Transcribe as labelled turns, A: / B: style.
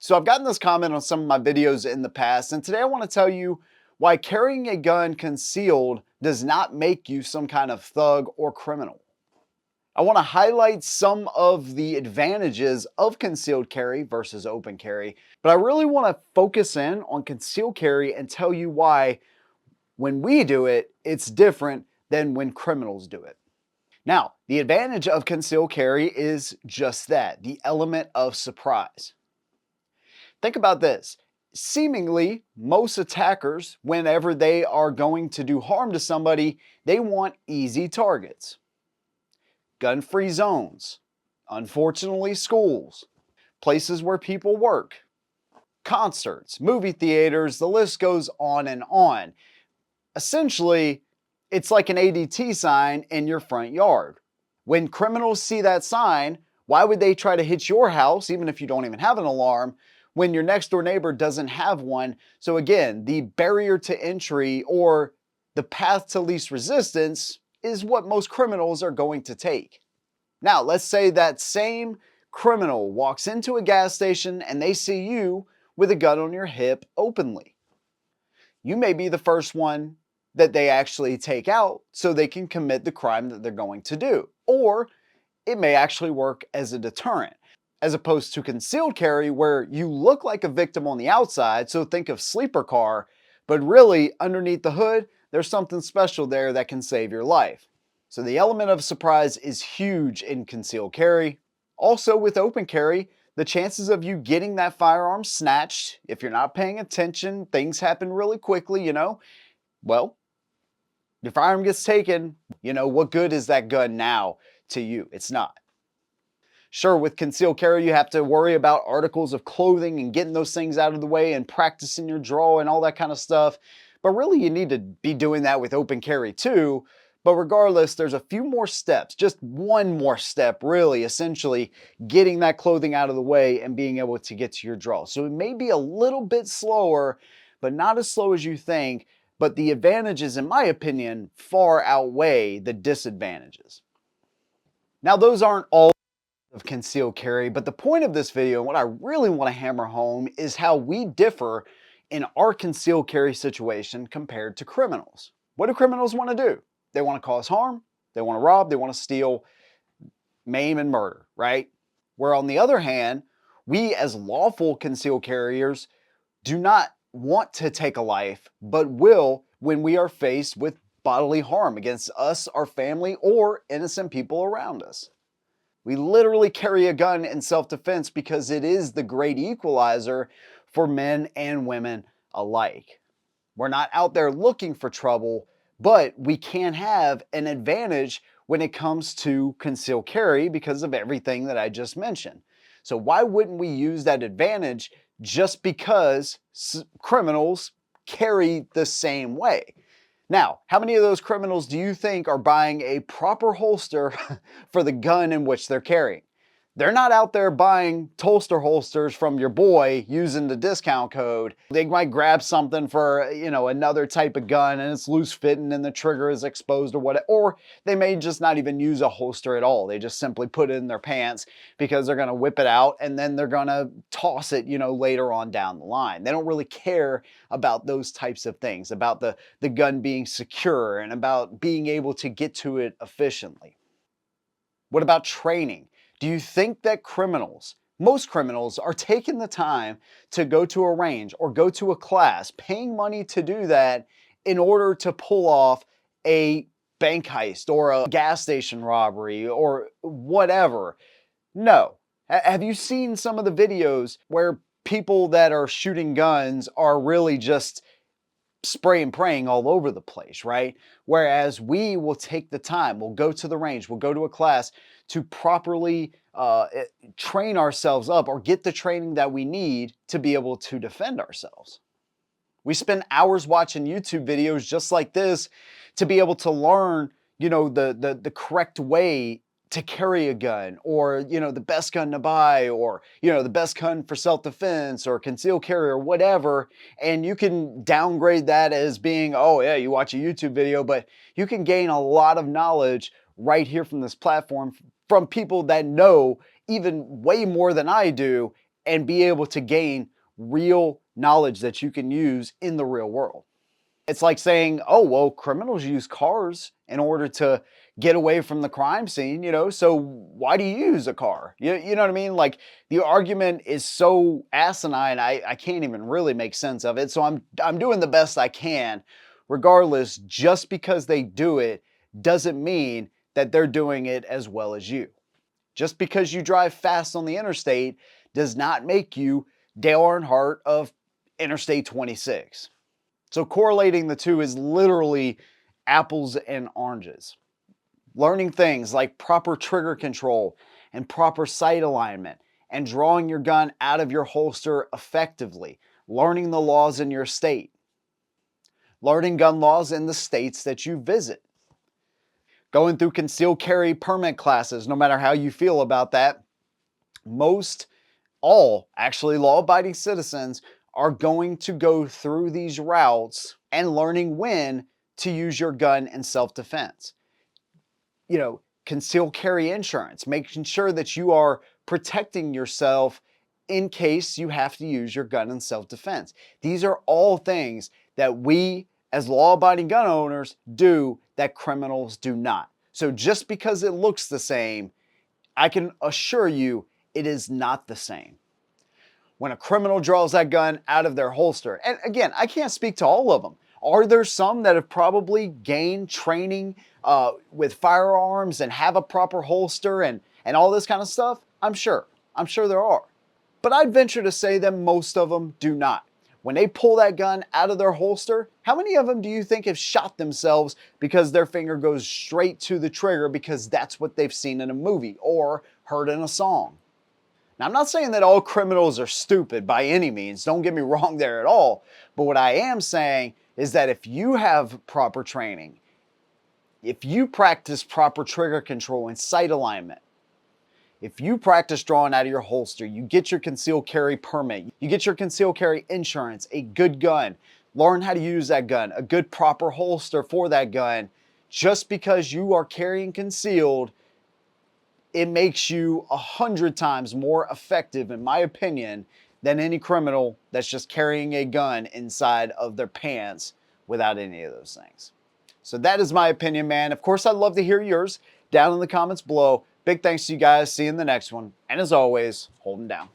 A: So I've gotten this comment on some of my videos in the past, and today I want to tell you why carrying a gun concealed does not make you some kind of thug or criminal. I want to highlight some of the advantages of concealed carry versus open carry, but I really want to focus in on concealed carry and tell you why when we do it, it's different than when criminals do it. Now, the advantage of concealed carry is just that, the element of surprise. Think about this. Seemingly, most attackers, whenever they are going to do harm to somebody, they want easy targets. Gun-free zones, unfortunately schools, places where people work, concerts, movie theaters, the list goes on and on. Essentially, it's like an ADT sign in your front yard. When criminals see that sign, why would they try to hit your house, even if you don't even have an alarm, when your next door neighbor doesn't have one? So again, the barrier to entry or the path to least resistance is what most criminals are going to take. Now, let's say that same criminal walks into a gas station and they see you with a gun on your hip openly. You may be the first one that they actually take out so they can commit the crime that they're going to do. Or it may actually work as a deterrent, as opposed to concealed carry where you look like a victim on the outside, so think of sleeper car, but really underneath the hood, there's something special there that can save your life. So the element of surprise is huge in concealed carry. Also with open carry, the chances of you getting that firearm snatched, if you're not paying attention, things happen really quickly, well, your firearm gets taken, what good is that gun now to you? It's not. Sure, with concealed carry, you have to worry about articles of clothing and getting those things out of the way and practicing your draw and all that kind of stuff. But really, you need to be doing that with open carry too. But regardless, there's a few more steps, just one more step, really, essentially getting that clothing out of the way and being able to get to your draw. So it may be a little bit slower, but not as slow as you think. But the advantages, in my opinion, far outweigh the disadvantages. Now, those aren't all of concealed carry, but the point of this video and what I really want to hammer home is how we differ in our concealed carry situation compared to criminals. What do criminals want to do? They want to cause harm, they want to rob, they want to steal, maim, and murder, right? Where on the other hand, we as lawful concealed carriers do not want to take a life, but will when we are faced with bodily harm against us, our family, or innocent people around us. We literally carry a gun in self-defense because it is the great equalizer for men and women alike. We're not out there looking for trouble, but we can have an advantage when it comes to concealed carry because of everything that I just mentioned. So why wouldn't we use that advantage just because criminals carry the same way? Now, how many of those criminals do you think are buying a proper holster for the gun in which they're carrying? They're not out there buying Tolster holsters from your boy using the discount code. They might grab something for, another type of gun and it's loose fitting and the trigger is exposed or whatever. Or they may just not even use a holster at all. They just simply put it in their pants because they're going to whip it out and then they're going to toss it, later on down the line. They don't really care about those types of things, about the gun being secure and about being able to get to it efficiently. What about training? Do you think that most criminals are taking the time to go to a range or go to a class, paying money to do that in order to pull off a bank heist or a gas station robbery or whatever? No. Have you seen some of the videos where people that are shooting guns are really just spray and praying all over the place, right? Whereas we will take the time, we'll go to the range, we'll go to a class to properly train ourselves up or get the training that we need to be able to defend ourselves. We spend hours watching YouTube videos just like this to be able to learn, the correct way to carry a gun, or the best gun to buy, or the best gun for self-defense or concealed carry or whatever. And you can downgrade that as being, oh yeah, you watch a YouTube video, but you can gain a lot of knowledge right here from this platform from people that know even way more than I do and be able to gain real knowledge that you can use in the real world. It's like saying, oh, well, criminals use cars in order to get away from the crime scene, so why do you use a car? You know what I mean? Like, the argument is so asinine, I can't even really make sense of it. So I'm doing the best I can. Regardless, just because they do it doesn't mean that they're doing it as well as you. Just because you drive fast on the interstate does not make you Dale Earnhardt of Interstate 26. So correlating the two is literally apples and oranges. Learning things like proper trigger control and proper sight alignment and drawing your gun out of your holster effectively. Learning the laws in your state. Learning gun laws in the states that you visit. Going through concealed carry permit classes, no matter how you feel about that. All law-abiding citizens are going to go through these routes and learning when to use your gun in self-defense. Concealed carry insurance, making sure that you are protecting yourself in case you have to use your gun in self-defense. These are all things that we as law-abiding gun owners do that criminals do not. So just because it looks the same, I can assure you it is not the same. When a criminal draws that gun out of their holster, and again, I can't speak to all of them. Are there some that have probably gained training with firearms and have a proper holster and all this kind of stuff? I'm sure there are. But I'd venture to say that most of them do not. When they pull that gun out of their holster, how many of them do you think have shot themselves because their finger goes straight to the trigger because that's what they've seen in a movie or heard in a song? Now, I'm not saying that all criminals are stupid by any means. Don't get me wrong there at all. But what I am saying is that if you have proper training, if you practice proper trigger control and sight alignment, if you practice drawing out of your holster, you get your concealed carry permit, you get your concealed carry insurance, a good gun, learn how to use that gun, a good proper holster for that gun, just because you are carrying concealed, it makes you 100 times more effective, in my opinion, than any criminal that's just carrying a gun inside of their pants without any of those things. So that is my opinion, man. Of course, I'd love to hear yours down in the comments below. Big thanks to you guys. See you in the next one. And as always, hold 'em down.